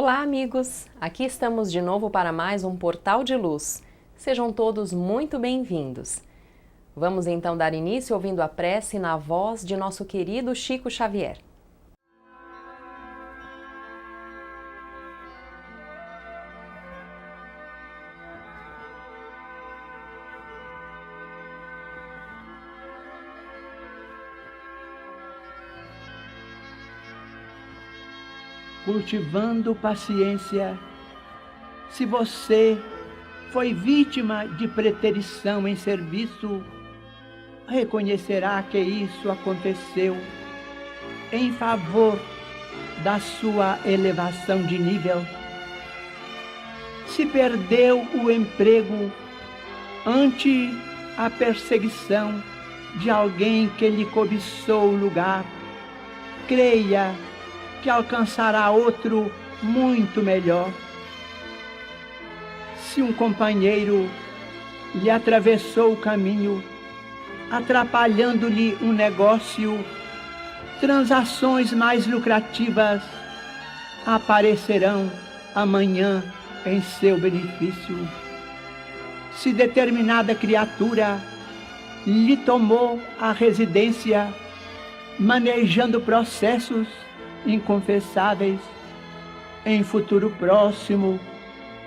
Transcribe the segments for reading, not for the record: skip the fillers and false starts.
Olá, amigos! Aqui estamos de novo para mais um Portal de Luz. Sejam todos muito bem-vindos. Vamos então dar início ouvindo a prece na voz de nosso querido Chico Xavier. Cultivando paciência, se você foi vítima de preterição em serviço, reconhecerá que isso aconteceu em favor da sua elevação de nível. Se perdeu o emprego ante a perseguição de alguém que lhe cobiçou o lugar, creia que alcançará outro muito melhor. Se um companheiro lhe atravessou o caminho, atrapalhando-lhe um negócio, transações mais lucrativas aparecerão amanhã em seu benefício. Se determinada criatura lhe tomou a residência, manejando processos inconfessáveis, em futuro próximo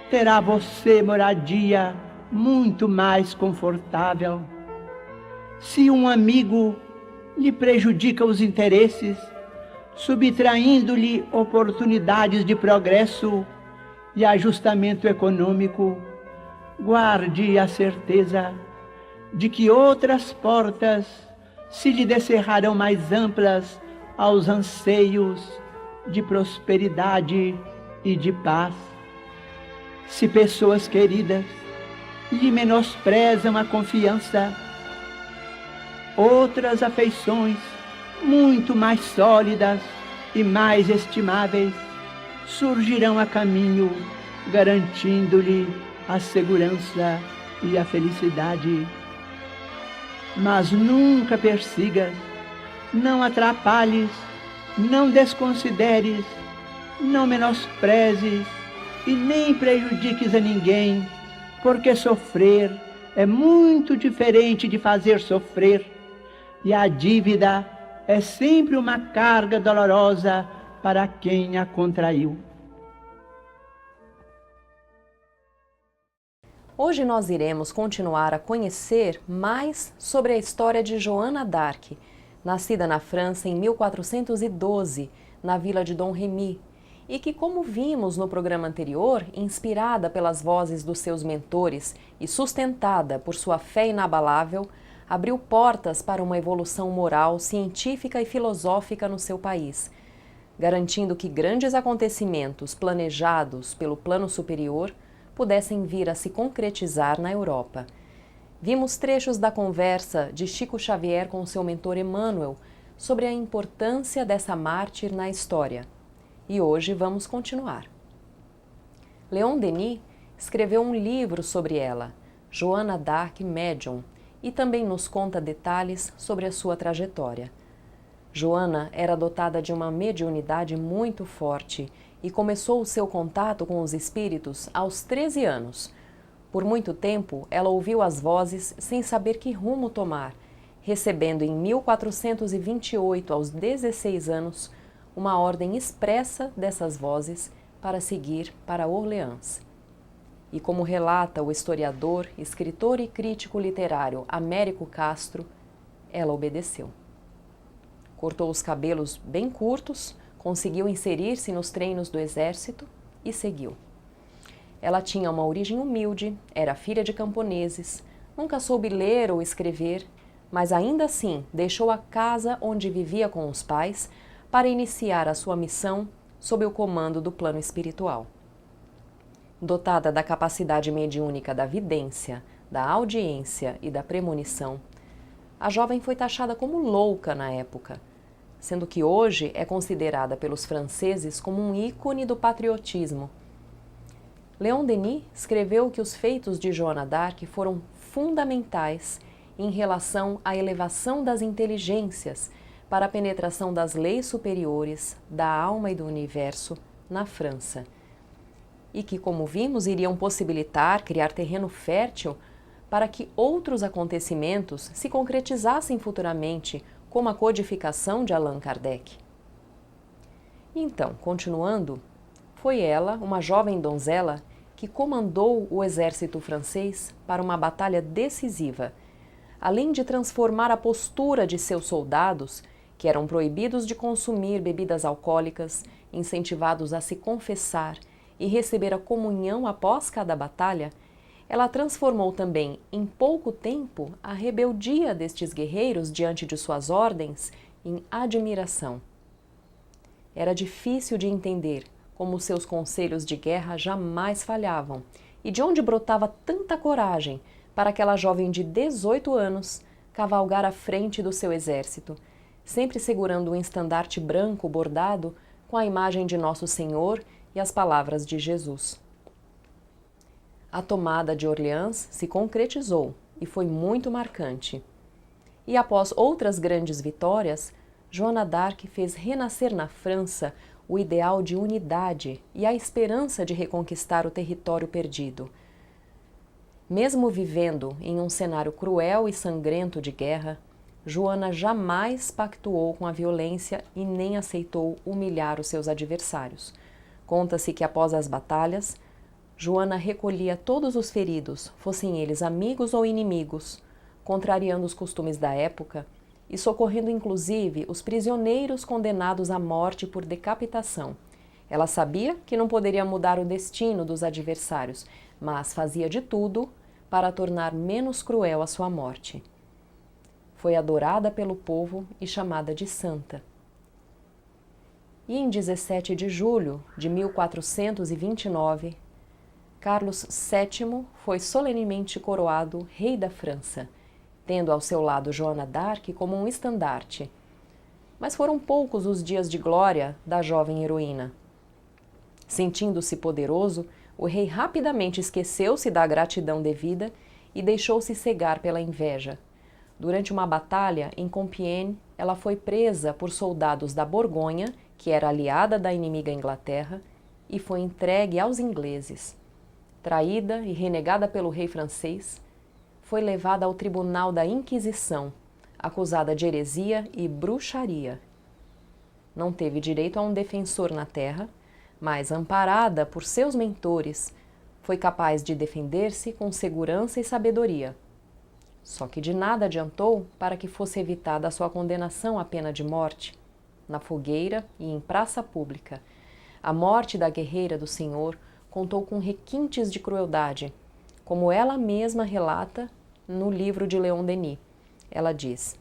terá você moradia muito mais confortável. Se um amigo lhe prejudica os interesses, subtraindo-lhe oportunidades de progresso e ajustamento econômico, guarde a certeza de que outras portas se lhe descerrarão mais amplas aos anseios de prosperidade e de paz. Se pessoas queridas lhe menosprezam a confiança, outras afeições muito mais sólidas e mais estimáveis surgirão a caminho, garantindo-lhe a segurança e a felicidade. Mas nunca persigas, não atrapalhes, não desconsideres, não menosprezes e nem prejudiques a ninguém, porque sofrer é muito diferente de fazer sofrer, e a dívida é sempre uma carga dolorosa para quem a contraiu. Hoje nós iremos continuar a conhecer mais sobre a história de Joana d'Arc, nascida na França em 1412, na vila de Dom Remy, e que, como vimos no programa anterior, inspirada pelas vozes dos seus mentores e sustentada por sua fé inabalável, abriu portas para uma evolução moral, científica e filosófica no seu país, garantindo que grandes acontecimentos planejados pelo plano superior pudessem vir a se concretizar na Europa. Vimos trechos da conversa de Chico Xavier com seu mentor Emmanuel sobre a importância dessa mártir na história. E hoje vamos continuar. Leon Denis escreveu um livro sobre ela, Joana d'Arc Médium, e também nos conta detalhes sobre a sua trajetória. Joana era dotada de uma mediunidade muito forte e começou o seu contato com os espíritos aos 13 anos. Por muito tempo, ela ouviu as vozes sem saber que rumo tomar, recebendo em 1428, aos 16 anos, uma ordem expressa dessas vozes para seguir para Orleans. E como relata o historiador, escritor e crítico literário Américo Castro, ela obedeceu. Cortou os cabelos bem curtos, conseguiu inserir-se nos treinos do exército e seguiu. Ela tinha uma origem humilde, era filha de camponeses, nunca soube ler ou escrever, mas ainda assim deixou a casa onde vivia com os pais para iniciar a sua missão sob o comando do plano espiritual. Dotada da capacidade mediúnica da vidência, da audiência e da premonição, a jovem foi taxada como louca na época, sendo que hoje é considerada pelos franceses como um ícone do patriotismo. Leon Denis escreveu que os feitos de Joana d'Arc foram fundamentais em relação à elevação das inteligências para a penetração das leis superiores da alma e do universo na França, e que, como vimos, iriam possibilitar criar terreno fértil para que outros acontecimentos se concretizassem futuramente, como a codificação de Allan Kardec. Então, continuando, foi ela, uma jovem donzela, que comandou o exército francês para uma batalha decisiva, além de transformar a postura de seus soldados, que eram proibidos de consumir bebidas alcoólicas, incentivados a se confessar e receber a comunhão após cada batalha, ela transformou também, em pouco tempo, a rebeldia destes guerreiros diante de suas ordens em admiração. Era difícil de entender como seus conselhos de guerra jamais falhavam e de onde brotava tanta coragem para aquela jovem de 18 anos cavalgar à frente do seu exército, sempre segurando um estandarte branco bordado com a imagem de Nosso Senhor e as palavras de Jesus. A tomada de Orleans se concretizou e foi muito marcante. E após outras grandes vitórias, Joana d'Arc fez renascer na França o ideal de unidade e a esperança de reconquistar o território perdido. Mesmo vivendo em um cenário cruel e sangrento de guerra, Joana jamais pactuou com a violência e nem aceitou humilhar os seus adversários. Conta-se que após as batalhas, Joana recolhia todos os feridos, fossem eles amigos ou inimigos, contrariando os costumes da época e socorrendo inclusive os prisioneiros condenados à morte por decapitação. Ela sabia que não poderia mudar o destino dos adversários, mas fazia de tudo para tornar menos cruel a sua morte. Foi adorada pelo povo e chamada de santa. E em 17 de julho de 1429, Carlos VII foi solenemente coroado rei da França, tendo ao seu lado Joana d'Arc como um estandarte. Mas foram poucos os dias de glória da jovem heroína. Sentindo-se poderoso, o rei rapidamente esqueceu-se da gratidão devida e deixou-se cegar pela inveja. Durante uma batalha em Compiègne, ela foi presa por soldados da Borgonha, que era aliada da inimiga Inglaterra, e foi entregue aos ingleses. Traída e renegada pelo rei francês, foi levada ao tribunal da Inquisição, acusada de heresia e bruxaria. Não teve direito a um defensor na terra, mas, amparada por seus mentores, foi capaz de defender-se com segurança e sabedoria. Só que de nada adiantou para que fosse evitada a sua condenação à pena de morte, na fogueira e em praça pública. A morte da guerreira do Senhor contou com requintes de crueldade, como ela mesma relata no livro de Leon Denis. Ela diz: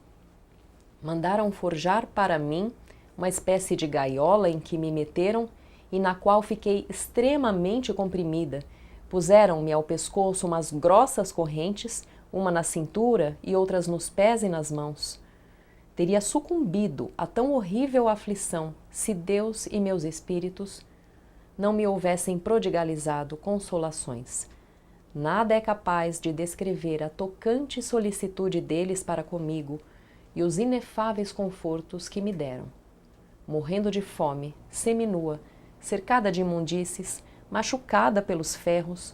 "Mandaram forjar para mim uma espécie de gaiola em que me meteram e na qual fiquei extremamente comprimida. Puseram-me ao pescoço umas grossas correntes, uma na cintura e outras nos pés e nas mãos. Teria sucumbido a tão horrível aflição se Deus e meus espíritos não me houvessem prodigalizado consolações. Nada é capaz de descrever a tocante solicitude deles para comigo e os inefáveis confortos que me deram. Morrendo de fome, seminua, cercada de imundícies, machucada pelos ferros,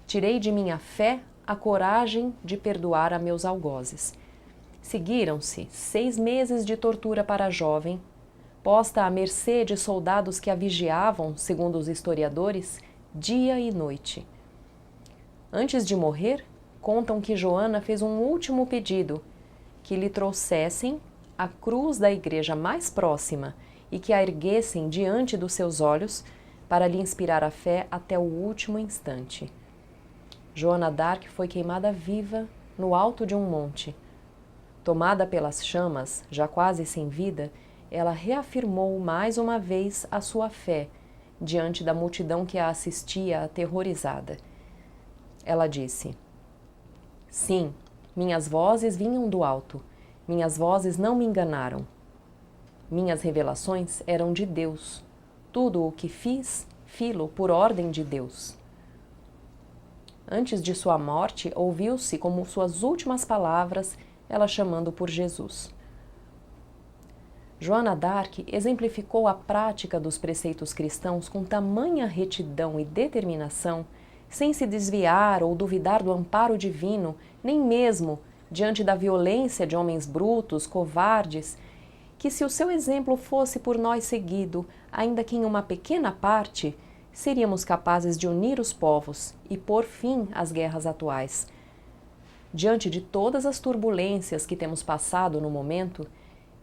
tirei de minha fé a coragem de perdoar a meus algozes. Seguiram-se 6 meses de tortura para a jovem, posta à mercê de soldados que a vigiavam, segundo os historiadores, dia e noite. Antes de morrer, contam que Joana fez um último pedido, que lhe trouxessem a cruz da igreja mais próxima e que a erguessem diante dos seus olhos para lhe inspirar a fé até o último instante. Joana d'Arc foi queimada viva no alto de um monte. Tomada pelas chamas, já quase sem vida, ela reafirmou mais uma vez a sua fé diante da multidão que a assistia aterrorizada. Ela disse: "Sim, minhas vozes vinham do alto, minhas vozes não me enganaram. Minhas revelações eram de Deus. Tudo o que fiz, fi-lo por ordem de Deus." Antes de sua morte, ouviu-se como suas últimas palavras ela chamando por Jesus. Joana d'Arc exemplificou a prática dos preceitos cristãos com tamanha retidão e determinação, sem se desviar ou duvidar do amparo divino, nem mesmo diante da violência de homens brutos, covardes, que se o seu exemplo fosse por nós seguido, ainda que em uma pequena parte, seríamos capazes de unir os povos e pôr fim às guerras atuais. Diante de todas as turbulências que temos passado no momento,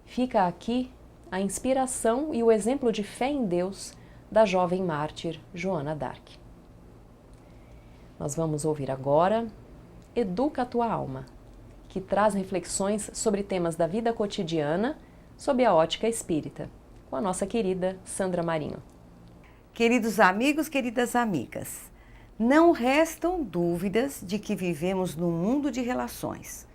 fica aqui a inspiração e o exemplo de fé em Deus da jovem mártir Joana d'Arc. Nós vamos ouvir agora Educa a Tua Alma, que traz reflexões sobre temas da vida cotidiana sob a ótica espírita, com a nossa querida Sandra Marinho. Queridos amigos, queridas amigas, não restam dúvidas de que vivemos num mundo de relações.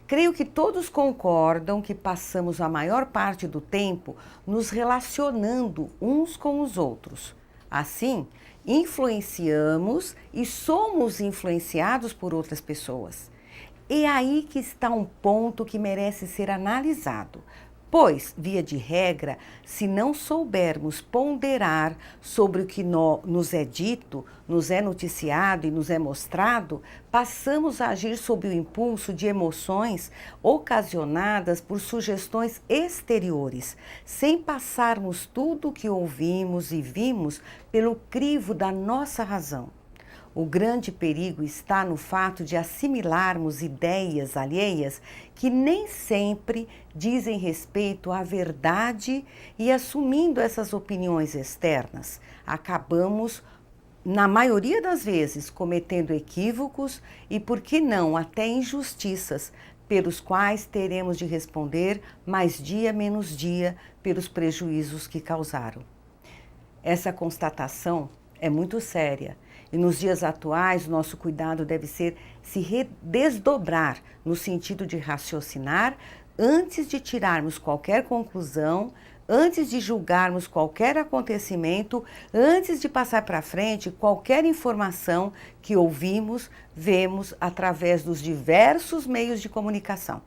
Creio que todos concordam que passamos a maior parte do tempo nos relacionando uns com os outros. Assim, influenciamos e somos influenciados por outras pessoas. É aí que está um ponto que merece ser analisado. Pois, via de regra, se não soubermos ponderar sobre o que nos é dito, nos é noticiado e nos é mostrado, passamos a agir sob o impulso de emoções ocasionadas por sugestões exteriores, sem passarmos tudo o que ouvimos e vimos pelo crivo da nossa razão. O grande perigo está no fato de assimilarmos ideias alheias que nem sempre dizem respeito à verdade e, assumindo essas opiniões externas, acabamos, na maioria das vezes, cometendo equívocos e, por que não, até injustiças, pelos quais teremos de responder mais dia menos dia pelos prejuízos que causaram. Essa constatação é muito séria. E nos dias atuais, nosso cuidado deve ser se desdobrar no sentido de raciocinar antes de tirarmos qualquer conclusão, antes de julgarmos qualquer acontecimento, antes de passar para frente qualquer informação que ouvimos, vemos através dos diversos meios de comunicação.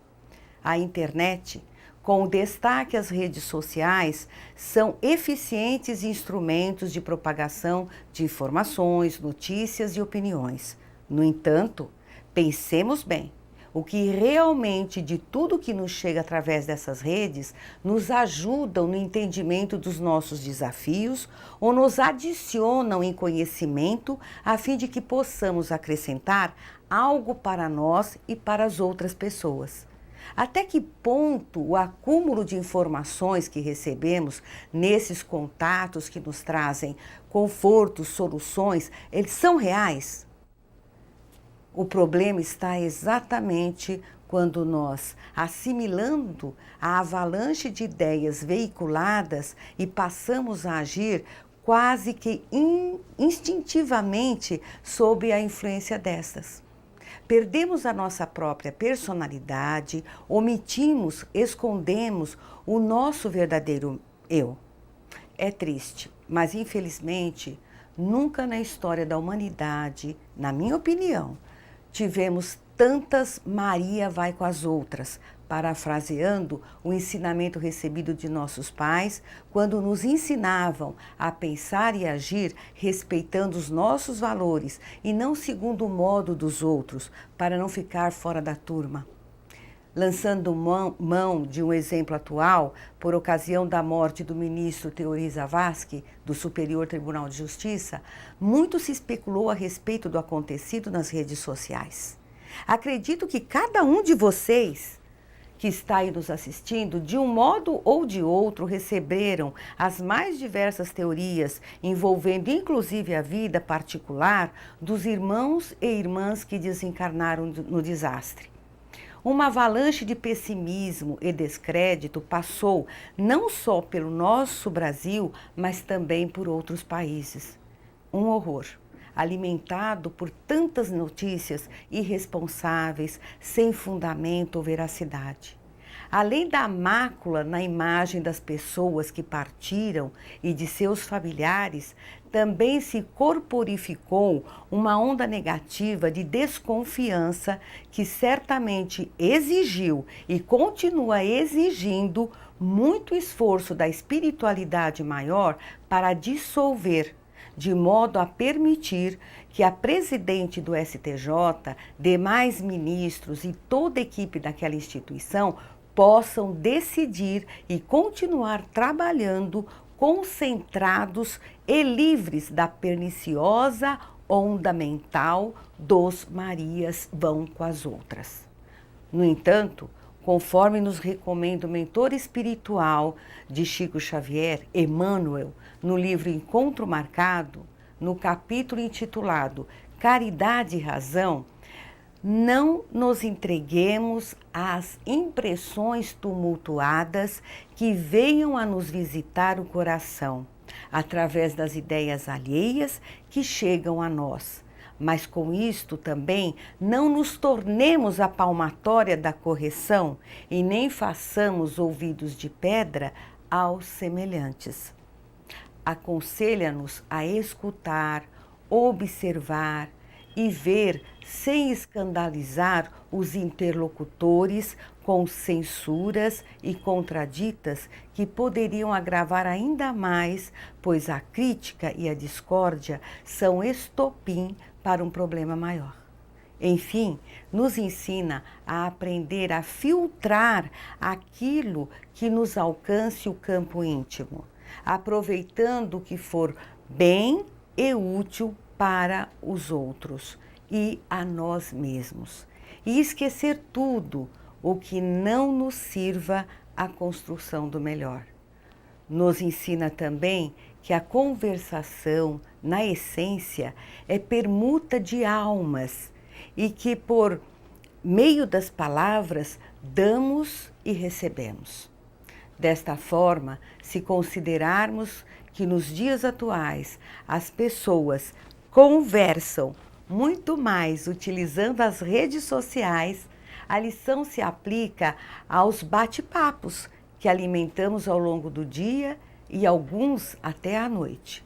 A internet, com destaque às redes sociais, são eficientes instrumentos de propagação de informações, notícias e opiniões. No entanto, pensemos bem, o que realmente de tudo que nos chega através dessas redes nos ajudam no entendimento dos nossos desafios ou nos adicionam em conhecimento a fim de que possamos acrescentar algo para nós e para as outras pessoas. Até que ponto o acúmulo de informações que recebemos nesses contatos que nos trazem confortos, soluções, eles são reais? O problema está exatamente quando nós, assimilando a avalanche de ideias veiculadas e passamos a agir quase que instintivamente sob a influência dessas. Perdemos a nossa própria personalidade, omitimos, escondemos o nosso verdadeiro eu. É triste, mas infelizmente, nunca na história da humanidade, na minha opinião, tivemos tantas Maria vai com as outras, parafraseando o ensinamento recebido de nossos pais, quando nos ensinavam a pensar e agir respeitando os nossos valores e não segundo o modo dos outros, para não ficar fora da turma. Lançando mão de um exemplo atual, por ocasião da morte do ministro Teori Zavascki, do Superior Tribunal de Justiça, muito se especulou a respeito do acontecido nas redes sociais. Acredito que cada um de vocês que está aí nos assistindo, de um modo ou de outro, receberam as mais diversas teorias, envolvendo inclusive a vida particular dos irmãos e irmãs que desencarnaram no desastre. Uma avalanche de pessimismo e descrédito passou não só pelo nosso Brasil, mas também por outros países. Um horror, alimentado por tantas notícias irresponsáveis, sem fundamento ou veracidade. Além da mácula na imagem das pessoas que partiram e de seus familiares, também se corporificou uma onda negativa de desconfiança que certamente exigiu e continua exigindo muito esforço da espiritualidade maior para dissolver, de modo a permitir que a presidente do STJ, demais ministros e toda a equipe daquela instituição possam decidir e continuar trabalhando concentrados e livres da perniciosa onda mental dos Marias vão com as outras. No entanto, conforme nos recomenda o mentor espiritual de Chico Xavier, Emmanuel, no livro Encontro Marcado, no capítulo intitulado Caridade e Razão, não nos entreguemos às impressões tumultuadas que venham a nos visitar o coração, através das ideias alheias que chegam a nós. Mas com isto também não nos tornemos a palmatória da correção e nem façamos ouvidos de pedra aos semelhantes. Aconselha-nos a escutar, observar e ver sem escandalizar os interlocutores com censuras e contraditas que poderiam agravar ainda mais, pois a crítica e a discórdia são estopim para um problema maior. Enfim, nos ensina a aprender a filtrar aquilo que nos alcance o campo íntimo, aproveitando o que for bem e útil para os outros e a nós mesmos, e esquecer tudo o que não nos sirva à construção do melhor. Nos ensina também que a conversação, na essência, é permuta de almas e que por meio das palavras damos e recebemos. Desta forma, se considerarmos que nos dias atuais as pessoas conversam muito mais utilizando as redes sociais, a lição se aplica aos bate-papos que alimentamos ao longo do dia e alguns até à noite.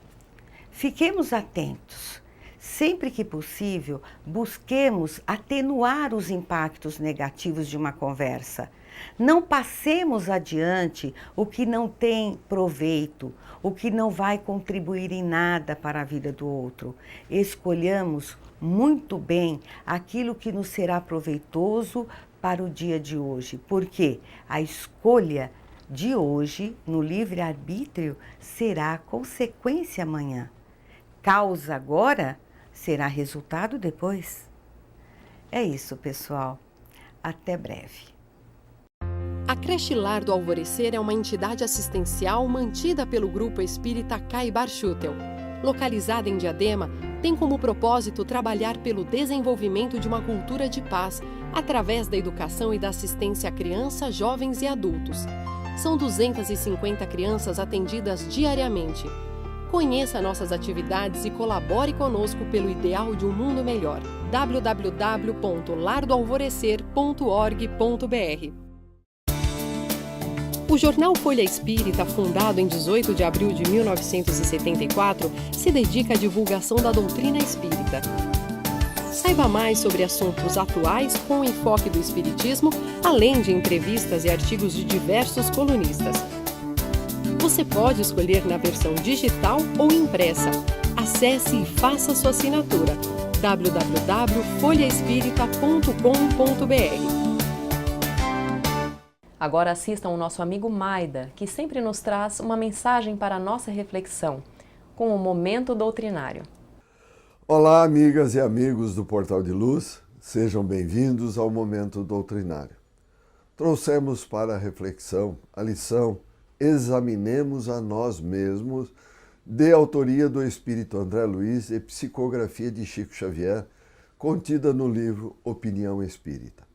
Fiquemos atentos. Sempre que possível, busquemos atenuar os impactos negativos de uma conversa. Não passemos adiante o que não tem proveito, o que não vai contribuir em nada para a vida do outro. Escolhamos muito bem aquilo que nos será proveitoso para o dia de hoje, porque a escolha de hoje, no livre-arbítrio, será consequência amanhã. Causa agora, será resultado depois. É isso, pessoal. Até breve. A Creche Lar do Alvorecer é uma entidade assistencial mantida pelo Grupo Espírita Caibar Schutel. Localizada em Diadema, tem como propósito trabalhar pelo desenvolvimento de uma cultura de paz, através da educação e da assistência a crianças, jovens e adultos. São 250 crianças atendidas diariamente. Conheça nossas atividades e colabore conosco pelo ideal de um mundo melhor. www.lardoalvorecer.org.br. O jornal Folha Espírita, fundado em 18 de abril de 1974, se dedica à divulgação da doutrina espírita. Saiba mais sobre assuntos atuais com o enfoque do espiritismo, além de entrevistas e artigos de diversos colunistas. Você pode escolher na versão digital ou impressa. Acesse e faça sua assinatura. www.folhaespírita.com.br. Agora assistam o nosso amigo Maida, que sempre nos traz uma mensagem para a nossa reflexão, com o Momento Doutrinário. Olá, amigas e amigos do Portal de Luz, sejam bem-vindos ao Momento Doutrinário. Trouxemos para a reflexão a lição Examinemos a Nós Mesmos, de autoria do Espírito André Luiz e psicografia de Chico Xavier, contida no livro Opinião Espírita.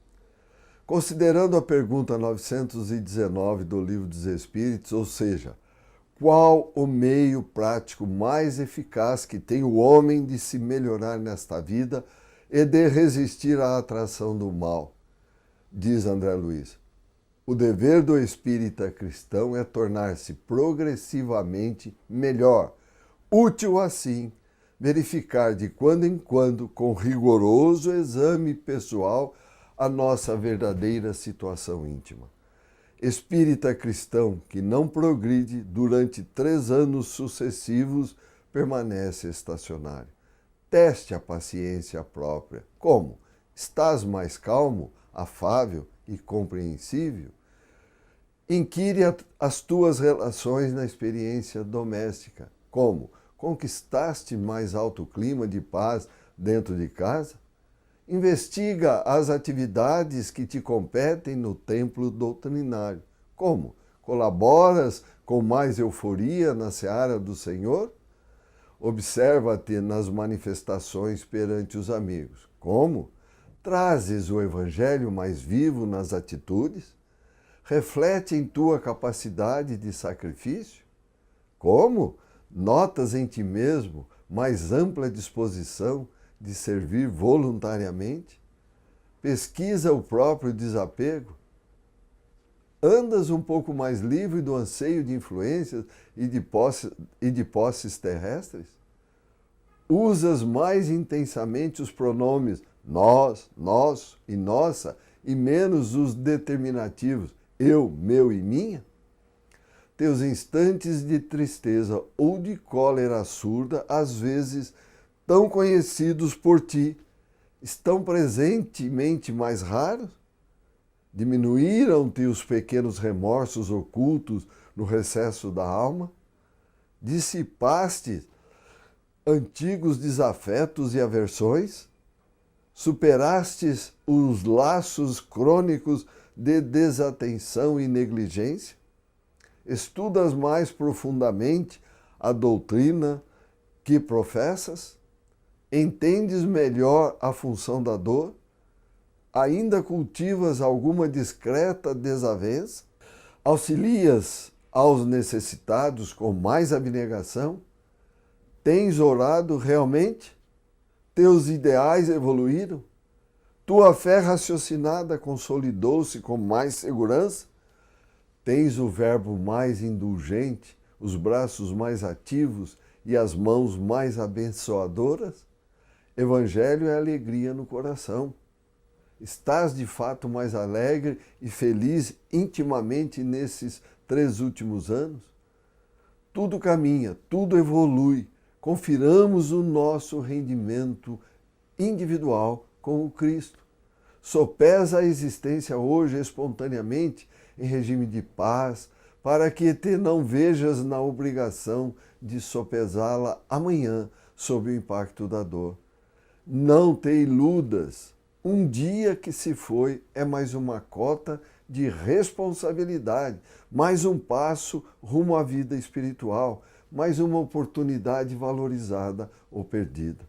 Considerando a pergunta 919 do Livro dos Espíritos, ou seja, qual o meio prático mais eficaz que tem o homem de se melhorar nesta vida e de resistir à atração do mal? Diz André Luiz, o dever do espírita cristão é tornar-se progressivamente melhor, útil assim, verificar de quando em quando, com rigoroso exame pessoal, a nossa verdadeira situação íntima. Espírita cristão que não progride durante 3 anos sucessivos permanece estacionário. Teste a paciência própria. Como? Estás mais calmo, afável e compreensível? Inquire as tuas relações na experiência doméstica. Como? Conquistaste mais alto clima de paz dentro de casa? Investiga as atividades que te competem no templo doutrinário. Como? Colaboras com mais euforia na seara do Senhor? Observa-te nas manifestações perante os amigos. Como? Trazes o Evangelho mais vivo nas atitudes? Reflete em tua capacidade de sacrifício? Como? Notas em ti mesmo mais ampla disposição de servir voluntariamente? Pesquisa o próprio desapego? Andas um pouco mais livre do anseio de influências e de posses terrestres? Usas mais intensamente os pronomes nós, nosso e nossa e menos os determinativos eu, meu e minha? Teus instantes de tristeza ou de cólera surda, às vezes tão conhecidos por ti, estão presentemente mais raros? Diminuíram-te os pequenos remorsos ocultos no recesso da alma? Dissipaste antigos desafetos e aversões? Superastes os laços crônicos de desatenção e negligência? Estudas mais profundamente a doutrina que professas? Entendes melhor a função da dor? Ainda cultivas alguma discreta desavença? Auxilias aos necessitados com mais abnegação? Tens orado realmente? Teus ideais evoluíram? Tua fé raciocinada consolidou-se com mais segurança? Tens o verbo mais indulgente, os braços mais ativos e as mãos mais abençoadoras? Evangelho é alegria no coração. Estás de fato mais alegre e feliz intimamente nesses 3 últimos anos? Tudo caminha, tudo evolui. Confiramos o nosso rendimento individual com o Cristo. Sopesa a existência hoje espontaneamente em regime de paz, para que te não vejas na obrigação de sopesá-la amanhã sob o impacto da dor. Não te iludas. Um dia que se foi é mais uma cota de responsabilidade, mais um passo rumo à vida espiritual, mais uma oportunidade valorizada ou perdida.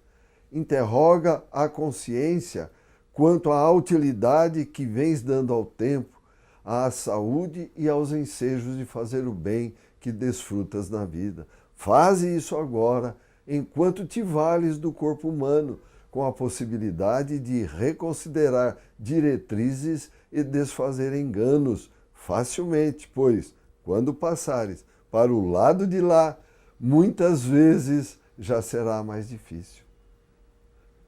Interroga a consciência quanto à utilidade que vens dando ao tempo, à saúde e aos ensejos de fazer o bem que desfrutas na vida. Faze isso agora, enquanto te vales do corpo humano, com a possibilidade de reconsiderar diretrizes e desfazer enganos facilmente, pois, quando passares para o lado de lá, muitas vezes já será mais difícil.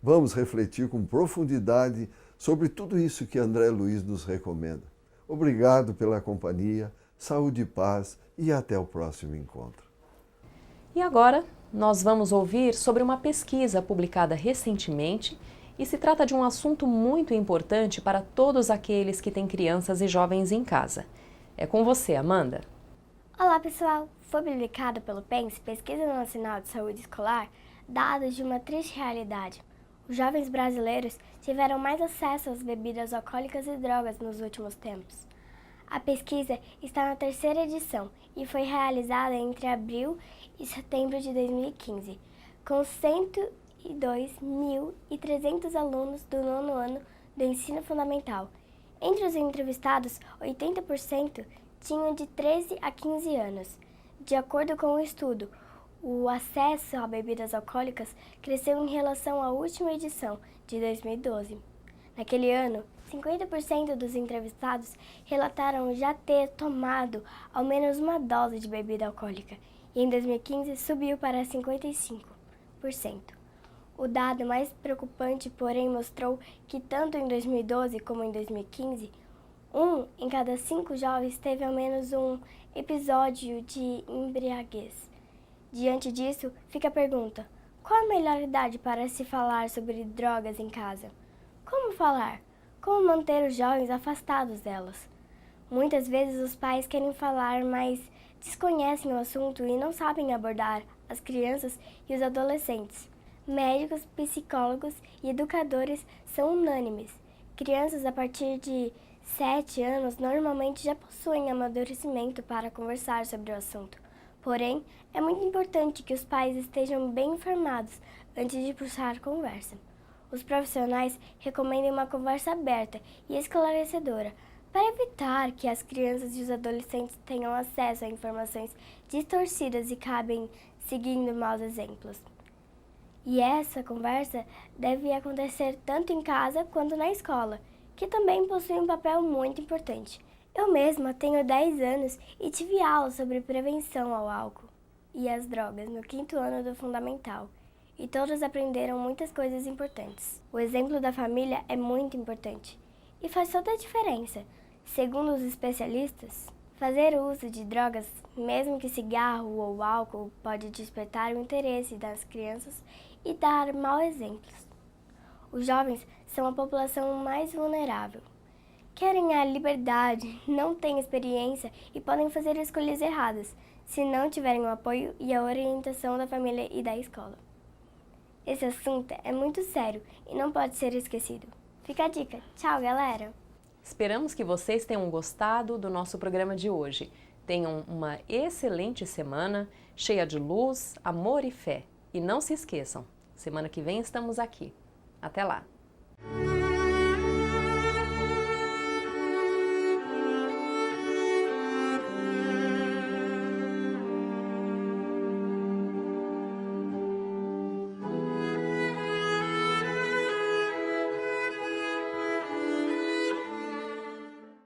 Vamos refletir com profundidade sobre tudo isso que André Luiz nos recomenda. Obrigado pela companhia, saúde e paz e até o próximo encontro. E agora, nós vamos ouvir sobre uma pesquisa publicada recentemente e se trata de um assunto muito importante para todos aqueles que têm crianças e jovens em casa. É com você, Amanda. Olá, pessoal! Foi publicado pelo PENS, Pesquisa Nacional de Saúde Escolar, dados de uma triste realidade. Os jovens brasileiros tiveram mais acesso às bebidas alcoólicas e drogas nos últimos tempos. A pesquisa está na 3ª edição e foi realizada entre abril e setembro de 2015, com 102.300 alunos do 9º ano do ensino fundamental. Entre os entrevistados, 80% tinham de 13 a 15 anos. De acordo com o estudo, o acesso a bebidas alcoólicas cresceu em relação à última edição, de 2012. Naquele ano, 50% dos entrevistados relataram já ter tomado ao menos uma dose de bebida alcoólica, e em 2015 subiu para 55%. O dado mais preocupante, porém, mostrou que tanto em 2012 como em 2015, 1 em cada 5 jovens teve ao menos um episódio de embriaguez. Diante disso, fica a pergunta: qual a melhor idade para se falar sobre drogas em casa? Como falar? Como manter os jovens afastados delas? Muitas vezes os pais querem falar, mas desconhecem o assunto e não sabem abordar as crianças e os adolescentes. Médicos, psicólogos e educadores são unânimes. Crianças a partir de 7 anos normalmente já possuem amadurecimento para conversar sobre o assunto. Porém, é muito importante que os pais estejam bem informados antes de puxar a conversa. Os profissionais recomendam uma conversa aberta e esclarecedora para evitar que as crianças e os adolescentes tenham acesso a informações distorcidas e acabem seguindo maus exemplos. E essa conversa deve acontecer tanto em casa quanto na escola, que também possui um papel muito importante. Eu mesma tenho 10 anos e tive aula sobre prevenção ao álcool e às drogas no 5º ano do Fundamental, e todos aprenderam muitas coisas importantes. O exemplo da família é muito importante e faz toda a diferença. Segundo os especialistas, fazer uso de drogas, mesmo que cigarro ou álcool, pode despertar o interesse das crianças e dar maus exemplos. Os jovens são a população mais vulnerável. Querem a liberdade, não têm experiência e podem fazer escolhas erradas se não tiverem o apoio e a orientação da família e da escola. Esse assunto é muito sério e não pode ser esquecido. Fica a dica. Tchau, galera! Esperamos que vocês tenham gostado do nosso programa de hoje. Tenham uma excelente semana, cheia de luz, amor e fé. E não se esqueçam, semana que vem estamos aqui. Até lá!